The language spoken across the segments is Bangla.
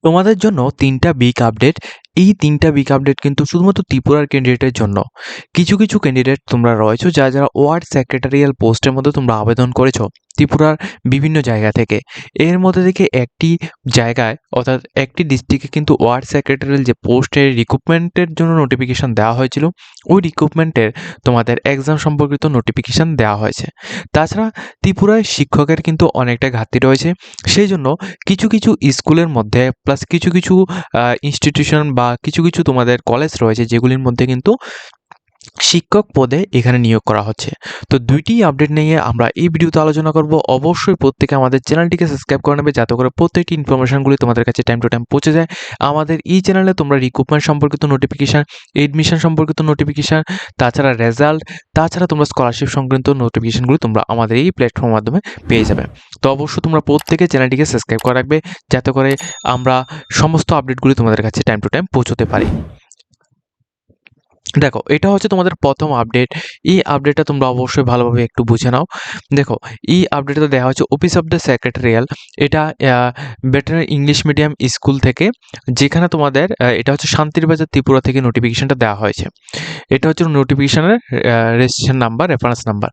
তোমাদের জন্য ৩টা বিগ আপডেট। এই ৩টা বিগ আপডেট কিন্তু শুধুমাত্র ত্রিপুরার ক্যান্ডিডেটের জন্য। কিছু ক্যান্ডিডেট তোমরা রয়েছো যারা ওয়ার্ড সেক্রেটারিয়াল পোস্টের মধ্যে তোমরা আবেদন করেছো ত্রিপুরার বিভিন্ন জায়গা থেকে। এর মধ্যে থেকে একটি জায়গায় অর্থাৎ একটি ডিস্ট্রিক্টে কিন্তু ওয়ার্ড সেক্রেটারিয়াল যে পোস্টের রিক্রুটমেন্টের জন্য নোটিফিকেশান দেওয়া হয়েছিল, ওই রিক্রুটমেন্টের তোমাদের এক্সাম সম্পর্কিত নোটিফিকেশান দেওয়া হয়েছে। তাছাড়া ত্রিপুরায় শিক্ষকের কিন্তু অনেকটা ঘাটতি রয়েছে। সেই জন্য কিছু স্কুলের মধ্যে প্লাস কিছু ইনস্টিটিউশন বা কিছু তোমাদের কলেজ রয়েছে যেগুলির মধ্যে কিন্তু শিক্ষক পদে এখানে নিয়োগ করা হচ্ছে। তো দুইটি আপডেট নিয়ে আমরা এই ভিডিওতে আলোচনা করব। অবশ্যই প্রত্যেকে আমাদের চ্যানেলটিকে সাবস্ক্রাইব করে নেবে যাতে করে প্রত্যেকটি ইনফরমেশনগুলি তোমাদের কাছে টাইম টু টাইম পৌঁছে যায়। আমাদের এই চ্যানেলে তোমরা রিক্রুটমেন্ট সম্পর্কিত নোটিফিকেশান, এডমিশন সম্পর্কিত নোটিফিকেশান, তাছাড়া রেজাল্ট, তাছাড়া তোমরা স্কলারশিপ সংক্রান্ত নোটিফিকেশানগুলি তোমরা আমাদের এই প্ল্যাটফর্মের মাধ্যমে পেয়ে যাবে। তো অবশ্যই তোমরা প্রত্যেকে চ্যানেলটিকে সাবস্ক্রাইব করে রাখবে যাতে করে আমরা সমস্ত আপডেটগুলি তোমাদের কাছে টাইম টু টাইম পৌঁছতে পারি। দেখো, এটা হচ্ছে তোমাদের প্রথম আপডেট। এই আপডেটটা তোমরা অবশ্যই ভালোভাবে একটু বুঝে নাও। দেখো, এই আপডেটটা দেওয়া হচ্ছে অফিস অফ দ্য সেক্রেটারিয়াল। এটা বেটার ইংলিশ মিডিয়াম স্কুল থেকে, যেখানে তোমাদের এটা হচ্ছে শান্তিরবাজার ত্রিপুরা থেকে নোটিফিকেশনটা দেওয়া হয়েছে। এটা হচ্ছে নোটিফিকেশনের রেজিস্ট্রেশন নাম্বার, রেফারেন্স নাম্বার।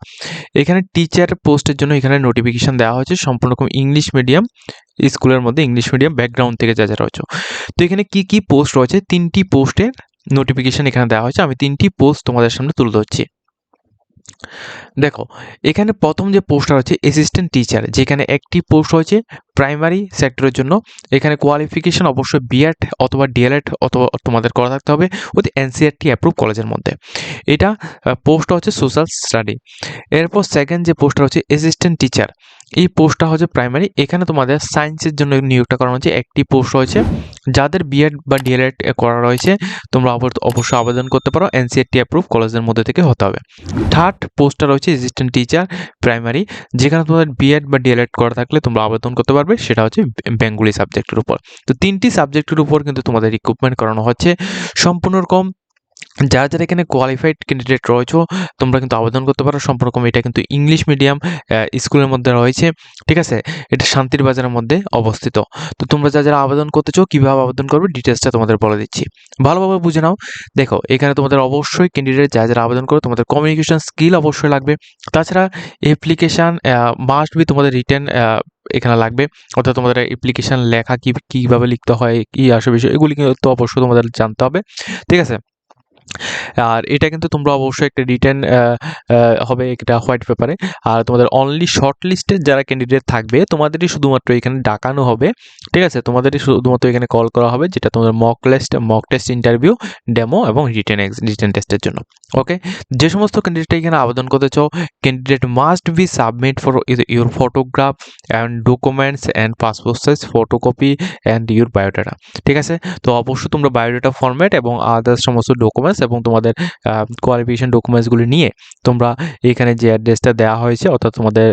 এখানে টিচার পোস্টের জন্য এখানে নোটিফিকেশন দেওয়া হয়েছে সম্পূর্ণ রকম ইংলিশ মিডিয়াম স্কুলের মধ্যে, ইংলিশ মিডিয়াম ব্যাকগ্রাউন্ড থেকে যারা রয়েছে। তো এখানে কি পোস্ট রয়েছে, 3টি পোস্টের নোটিফিকেশন এখানে দেওয়া হয়েছে। আমি 3টি পোস্ট তোমাদের সামনে তুলে ধরছি। দেখো, এখানে প্রথম যে পোস্টটা হচ্ছে অ্যাসিস্ট্যান্ট টিচার, যেখানে একটি পোস্ট হয়েছে প্রাইমারি সেক্টরের জন্য। এখানে কোয়ালিফিকেশন অবশ্যই বিএড অথবা ডিএলএড অথবা তোমাদের করা থাকতে হবে উইথ এনসিআরটি অ্যাপ্রুভ কলেজের মধ্যে। এটা পোস্টটা হচ্ছে সোশ্যাল স্টাডি। এরপর সেকেন্ড যে পোস্টটা হচ্ছে অ্যাসিস্ট্যান্ট টিচার। এই পোস্টটা হচ্ছে প্রাইমারি। এখানে তোমাদের সায়েন্সের জন্য নিয়োগটা করানো হচ্ছে। একটি পোস্ট রয়েছে, যাদের বিএড বা ডিএলএড করা রয়েছে তোমরা অবশ্যই আবেদন করতে পারো, এনসিআরটি অ্যাপ্রুভ কলেজের মধ্যে থেকে হতে হবে। থার্ড পোস্টটা রয়েছে অ্যাসিস্ট্যান্ট টিচার প্রাইমারি, যেখানে তোমাদের বিএড বা ডিএলএড করা থাকলে তোমরা আবেদন করতে পারবে। সেটা হচ্ছে বেঙ্গলি সাবজেক্টের উপর। তো 3টি সাবজেক্টের উপর কিন্তু তোমাদের রিক্রুটমেন্ট করানো হচ্ছে। সম্পূর্ণ রকম যারা এখানে কোয়ালিফাইড ক্যান্ডিডেট রয়েছে তোমরা কিন্তু আবেদন করতে পারো। সম্পূর্ণ রকম এটা কিন্তু ইংলিশ মিডিয়াম স্কুলের মধ্যে রয়েছে, ঠিক আছে। এটা শান্তির বাজারের মধ্যে অবস্থিত। তো তোমরা যারা আবেদন করতে চাও, কীভাবে আবেদন করবে ডিটেলসটা তোমাদের বলে দিচ্ছি, ভালোভাবে বুঝে নাও। দেখো, এখানে তোমাদের অবশ্যই ক্যান্ডিডেট যারা আবেদন করো তোমাদের কমিউনিকেশন স্কিল অবশ্যই লাগবে। তাছাড়া অ্যাপ্লিকেশান মাস্ট বি তোমাদের রিটেন এখানে লাগবে, অর্থাৎ তোমাদের অ্যাপ্লিকেশান লেখা কীভাবে লিখতে হয়, কী আসে বিষয়, এগুলি কিন্তু অবশ্যই তোমাদের জানতে হবে, ঠিক আছে। আর এটা কিন্তু তোমরা অবশ্যই একটা রিটেন হবে একটা হোয়াইট পেপারে। আর তোমাদের অনলি শর্ট লিস্টের যারা ক্যান্ডিডেট থাকবে তোমাদেরই শুধুমাত্র এখানে ডাকানো হবে, ঠিক আছে। তোমাদেরই শুধুমাত্র এখানে কল করা হবে, যেটা তোমাদের মক টেস্ট ইন্টারভিউ, ডেমো এবং রিটেন টেস্টের জন্য। ওকে, যে সমস্ত ক্যান্ডিডেট এখানে আবেদন করতে চাও, candidate must be submit for your photograph and documents and passport size photocopy and your biodata, ঠিক আছে। তো অবশ্যই তোমরা বায়োডাটা ফরম্যাট এবং আদার্স সমস্ত ডকুমেন্টস এবং তোমাদের কোয়ালিফিকেশন ডকুমেন্টসগুলি নিয়ে তোমরা এখানে যে অ্যাড্রেসটা দেওয়া হয়েছে, অর্থাৎ তোমাদের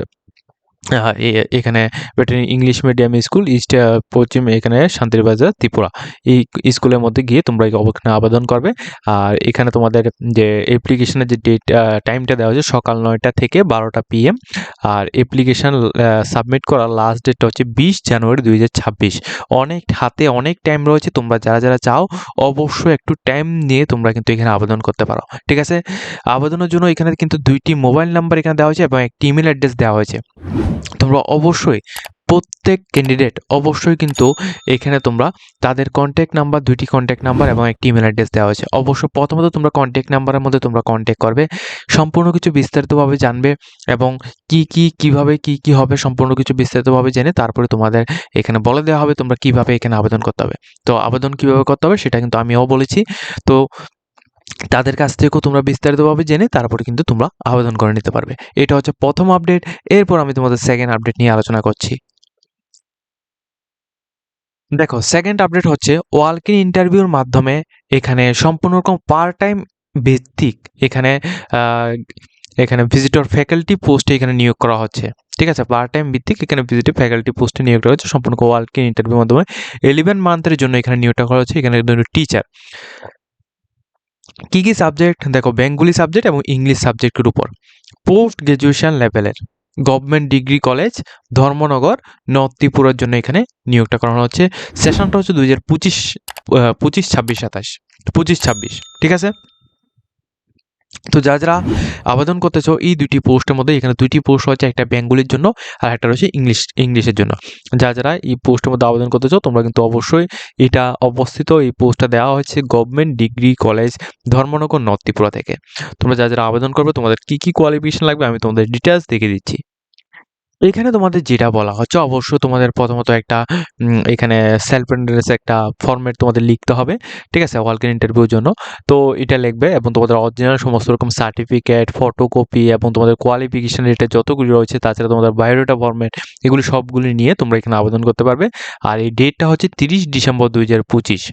এখানে veterinary English medium school east পশ্চিম এখানে শান্তিরবাজার ত্রিপুরা, এই স্কুলের মধ্যে গিয়ে তোমরা এখানে আবেদন করবে। আর এখানে তোমাদের যে অ্যাপ্লিকেশনের যে ডেট টাইমটা দেওয়া হয়েছে সকাল 9টা থেকে 12টা PM। আর অ্যাপ্লিকেশান সাবমিট করার লাস্ট ডেটটা হচ্ছে 20 জানুয়ারি 2026। হাতে অনেক টাইম রয়েছে। তোমরা যারা চাও অবশ্যই একটু টাইম নিয়ে তোমরা কিন্তু এখানে আবেদন করতে পারো, ঠিক আছে। আবেদনের জন্য এখানে কিন্তু 2টি মোবাইল নাম্বার এখানে দেওয়া হয়েছে এবং একটি ইমেল অ্যাড্রেস দেওয়া হয়েছে। তোমরা অবশ্যই প্রত্যেক ক্যান্ডিডেট অবশ্যই কিন্তু এখানে তোমরা তাদের কন্ট্যাক্ট নাম্বার, 2টি কন্ট্যাক্ট নাম্বার এবং একটি ইমেল অ্যাড্রেস দেওয়া হয়েছে। অবশ্যই প্রথমত তোমরা কন্ট্যাক্ট নাম্বারের মধ্যে তোমরা কন্ট্যাক্ট করবে, সম্পূর্ণ কিছু বিস্তারিতভাবে জানবে এবং কিভাবে কি হবে সম্পূর্ণ কিছু বিস্তারিতভাবে জেনে তারপরে তোমাদের এখানে বলে দেওয়া হবে তোমরা কিভাবে এখানে আবেদন করতে হবে। তো আবেদন কিভাবে করতে হবে সেটা কিন্তু আমিও বলেছি। তো তাদের কাছ থেকেও তোমরা বিস্তারিতভাবে জেনে তারপরে কিন্তু তোমরা আবেদন করে নিতে পারবে। এটা হচ্ছে প্রথম আপডেট। এরপর আমি তোমাদের সেকেন্ড আপডেট নিয়ে আলোচনা করছি। দেখো, সেকেন্ড আপডেট হচ্ছে ওয়াক ইন ইন্টারভিউর মাধ্যমে এখানে সম্পূর্ণ রকম পার্ট টাইম ভিত্তিক এখানে ভিজিটর ফ্যাকাল্টি পোস্টে এখানে নিয়োগ করা হচ্ছে, ঠিক আছে। পার্ট টাইম ভিত্তিক এখানে ভিজিটর ফ্যাকাল্টি পোস্টে নিয়োগ করা হচ্ছে সম্পূর্ণ ওয়াক ইন ইন্টারভিউর মাধ্যমে। 11 মান্থের জন্য এখানে নিয়োগটা করা হচ্ছে। এখানে টিচার কি সাবজেক্ট, দেখো বেঙ্গলি সাবজেক্ট এবং ইংলিশ সাবজেক্টের উপর পোস্ট গ্রাজুয়েশন লেভেলের, government degree college Dharmanagar north ত্রিপুরার জন্য এখানে নিয়োগটা করানো হচ্ছে। সেশনটা হচ্ছে 2025-26 ঠিক আছে। তো যারা আবেদন করতে চাও এই দুইটি পোস্টের মধ্যে, এখানে দুইটি পোস্ট হচ্ছে, একটা বেঙ্গলির জন্য আর একটা রয়েছে ইংলিশের জন্য। যারা এই পোস্টের মধ্যে আবেদন করতে চাও তোমরা কিন্তু অবশ্যই এটা অবস্থিত, এই পোস্টটা দেওয়া হচ্ছে government degree college Dharmanagar north Tripura থেকে। তোমরা যারা আবেদন করবে তোমাদের কি কোয়ালিফিকেশন লাগবে আমি তোমাদের ডিটেলস দেখিয়ে দিচ্ছি। এখানে তোমাদের যেটা বলা হচ্ছে অবশ্যই তোমাদের প্রথমত একটা এখানে সেলফ এন্ট্রেন্স একটা ফরম্যাট তোমাদের লিখতে হবে, ঠিক আছে, ওয়ালক ইন ইন্টারভিউর জন্য। তো এটা লিখবে এবং তোমাদের অরিজিনাল সমস্ত রকম সার্টিফিকেট, ফটোকপি এবং তোমাদের কোয়ালিফিকেশন এটা যতগুলি রয়েছে, তাছাড়া তোমাদের বায়োডাটা ফরম্যাট, এগুলি সবগুলি নিয়ে তোমরা এখানে আবেদন করতে পারবে। আর এই ডেটটা হচ্ছে 30 December 2025।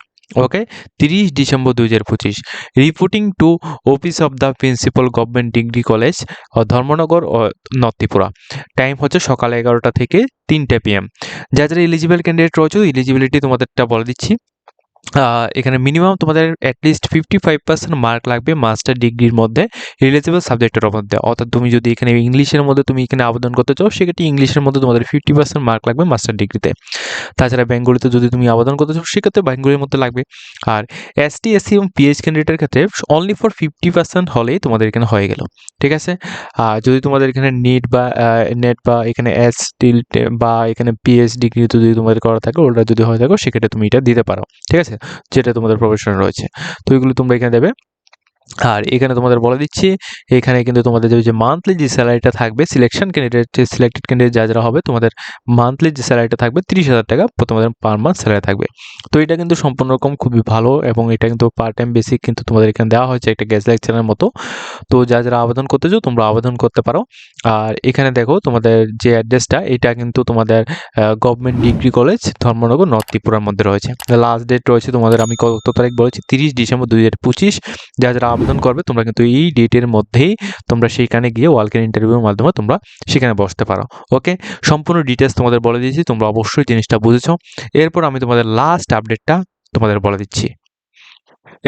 Okay, 30 December 2025। Reporting to office of the principal government degree college Dharmanagar ও নর্থ ত্রিপুরা। টাইম হচ্ছে সকাল 11টা থেকে 3টে PM। যারা এলিজিবল ক্যান্ডিডেট রয়েছে এলিজিবিলিটি তোমাদেরটা বলে দিচ্ছি। এখানে মিনিমাম তোমাদের অ্যাটলিস্ট 55% মার্ক লাগবে মাস্টার ডিগ্রির মধ্যে রিলেটেবল সাবজেক্টের মধ্যে। অর্থাৎ তুমি যদি এখানে ইংলিশের মধ্যে তুমি এখানে আবেদন করতে চাও সেক্ষেত্রে ইংলিশের মধ্যে তোমাদের 50% মার্ক লাগবে মাস্টার ডিগ্রিতে। তাছাড়া বেঙ্গলিতে যদি তুমি আবেদন করতে চাও সেক্ষেত্রে বেঙ্গলির মধ্যে লাগবে। আর ST SC এবং PH ক্যান্ডিডেটের ক্ষেত্রে অনলি ফর 50% হলেই তোমাদের এখানে হয়ে গেল, ঠিক আছে। যদি তোমাদের এখানে নেট বা এখানে STIL বা এখানে PH ডিগ্রি যদি তোমাদের করা থাকে ওটা যদি হয়ে থাকে সেক্ষেত্রে তুমি এটা দিতে পারো, ঠিক আছে, যেটা তোমাদের প্রফেশন রয়েছে। তো এগুলো তোমরা এখানে দেবে। আর এখানে তোমাদের বলে দিচ্ছি এখানে কিন্তু তোমাদের যে মান্থলি যে স্যালারিটা থাকবে সিলেক্টেড ক্যান্ডিডেট যারা হবে তোমাদের মান্থলি যে স্যালারিটা থাকবে 30,000 টাকা তোমাদের পার মান্থ স্যালারি থাকবে। তো এটা কিন্তু সম্পূর্ণ রকম খুবই ভালো এবং এটা কিন্তু পার্ট টাইম বেসিক কিন্তু তোমাদের এখানে দেওয়া হয়েছে একটা গেস্ট লেকচারের মতো। তো যারা আবেদন করতে চাও তোমরা আবেদন করতে পারো। আর এখানে দেখো তোমাদের যে অ্যাড্রেসটা এটা কিন্তু তোমাদের government degree college Dharmanagar north ত্রিপুরার মধ্যে রয়েছে। লাস্ট ডেট রয়েছে তোমাদের আমি কত তারিখ বলেছি 30 ডিসেম্বর 2025। যারা আবেদন করবে তোমরা কিন্তু এই ডেটের মধ্যেই তোমরা সেইখানে গিয়ে ওয়ালক ইন ইন্টারভিউর মাধ্যমে তোমরা সেখানে বসতে পারো। ওকে, সম্পূর্ণ ডিটেলস তোমাদের বলে দিয়েছি, তোমরা অবশ্যই জিনিসটা বুঝেছো। এরপর আমি তোমাদের লাস্ট আপডেটটা তোমাদের বলে দিচ্ছি।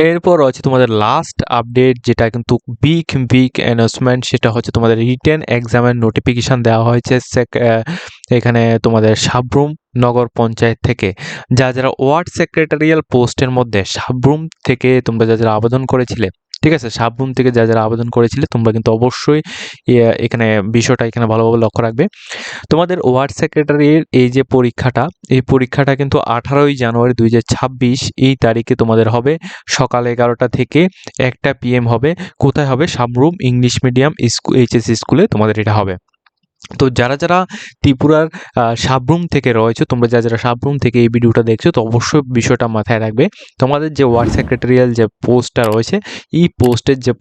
এরপর রয়েছে তোমাদের লাস্ট আপডেট যেটা কিন্তু বিগ অ্যানাউন্সমেন্ট, সেটা হচ্ছে তোমাদের রিটেন এক্সামের নোটিফিকেশান দেওয়া হয়েছে এখানে তোমাদের সাব্রুম নগর পঞ্চায়েত থেকে। যারা ওয়ার্ড সেক্রেটারিয়াল পোস্টের মধ্যে সাব্রুম থেকে তোমরা যারা আবেদন করেছিলে, ঠিক আছে, সাব্রুম থেকে যারা আবেদন করেছিলে তোমরা কিন্তু অবশ্যই এখানে বিষয়টা এখানে ভালোভাবে লক্ষ্য রাখবে। তোমাদের ওয়ার্ড সেক্রেটারির এই যে পরীক্ষাটা, এই পরীক্ষাটা কিন্তু 18ই জানুয়ারি 2026 এই তারিখে তোমাদের হবে সকাল 11টা থেকে 1টা PM হবে। কোথায় হবে? Sabroom English medium school HS স্কুলে তোমাদের এটা হবে। তো যারা ত্রিপুরার সাব্রুম থেকে রয়েছে, তোমরা যারা সাব্রুম থেকে এই ভিডিওটা দেখছো তো অবশ্যই বিষয়টা মাথায় রাখবে। তোমাদের যে ওয়ার্ড সেক্রেটারিয়াল যে পোস্টটা রয়েছে এই পোস্টের যে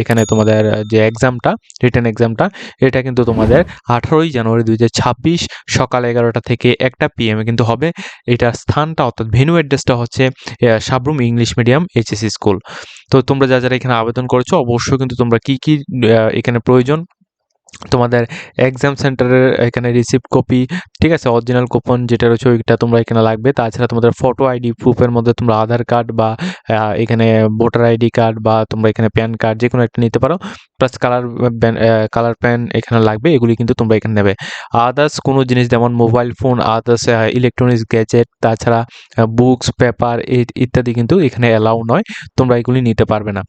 এখানে তোমাদের যে এক্সামটা, রিটেন এক্সামটা, এটা কিন্তু তোমাদের 18ই জানুয়ারি 2026 সকাল 11টা থেকে 1টা PM কিন্তু হবে। এটার স্থানটা অর্থাৎ ভেন্যু অ্যাড্রেসটা হচ্ছে Sabroom English medium HS school. তো তোমরা যারা এখানে আবেদন করেছো অবশ্যই কিন্তু তোমরা কি এখানে প্রয়োজন, তোমাদের এক্সাম সেন্টারের এখানে রিসিপ্ট কপি, ঠিক আছে, অরিজিনাল কুপন যেটা রয়েছে ওইটা তোমরা এখানে লাগবে। তাছাড়া তোমাদের ফটো আইডি প্রুফের মধ্যে তোমরা আধার কার্ড বা এখানে ভোটার ID কার্ড বা তোমরা এখানে প্যান কার্ড যে কোনো একটা নিতে পারো, প্লাস কালার প্যান এখানে লাগবে, এগুলি কিন্তু তোমরা এখানে নেবে। আদার্স কোনো জিনিস যেমন mobile phone, others electronics gadget, তাছাড়া বুকস, পেপার ইত্যাদি কিন্তু এখানে অ্যালাউ নয়, তোমরা এগুলি নিতে পারবে না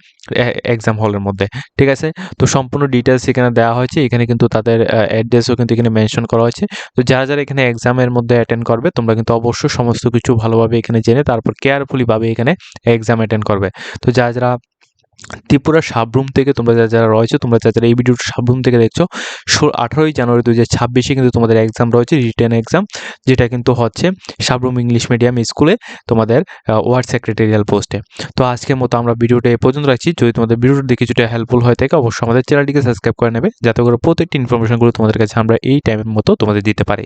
এক্সাম হলের মধ্যে, ঠিক আছে। তো সম্পূর্ণ ডিটেলস এখানে দেওয়া হয়েছে, এখানে কিন্তু তাদের অ্যাড্রেসও কিন্তু এখানে মেনশন করা হয়েছে। তো যারা এখানে এক্সামের মধ্যে অ্যাটেন্ড করবে তোমরা কিন্তু অবশ্যই সমস্ত কিছু ভালোভাবে এখানে জেনে তারপর কেয়ারফুলি ভাবে এখানে এক্সাম অ্যাটেন্ড করবে। তো যারা ত্রিপুরা সাব্রুম থেকে তোমরা যারা রয়েছে, তোমরা যারা এই ভিডিওটা সাব্রুম থেকে দেখছো, 18ই জানুয়ারি 2026 কিন্তু তোমাদের এক্সাম রয়েছে, রিটেন এক্সাম, যেটা কিন্তু হচ্ছে সাব্রুম ইংলিশ মিডিয়াম স্কুলে তোমাদের ওয়ার্ড সেক্রেটারিয়াল পোস্টে। তো আজকের মতো আমরা ভিডিওটা এই পর্যন্ত রাখছি। যদি তোমাদের ভিডিওটা দেখে কিছুটা হেল্পফুল হয়ে থাকে অবশ্যই আমাদের চ্যানেলটিকে সাবস্ক্রাইব করে নেবে, যাতে করে প্রত্যেকটি ইনফরমেশনগুলো তোমাদের কাছে আমরা এই টাইমের মতো তোমাদের দিতে পারি।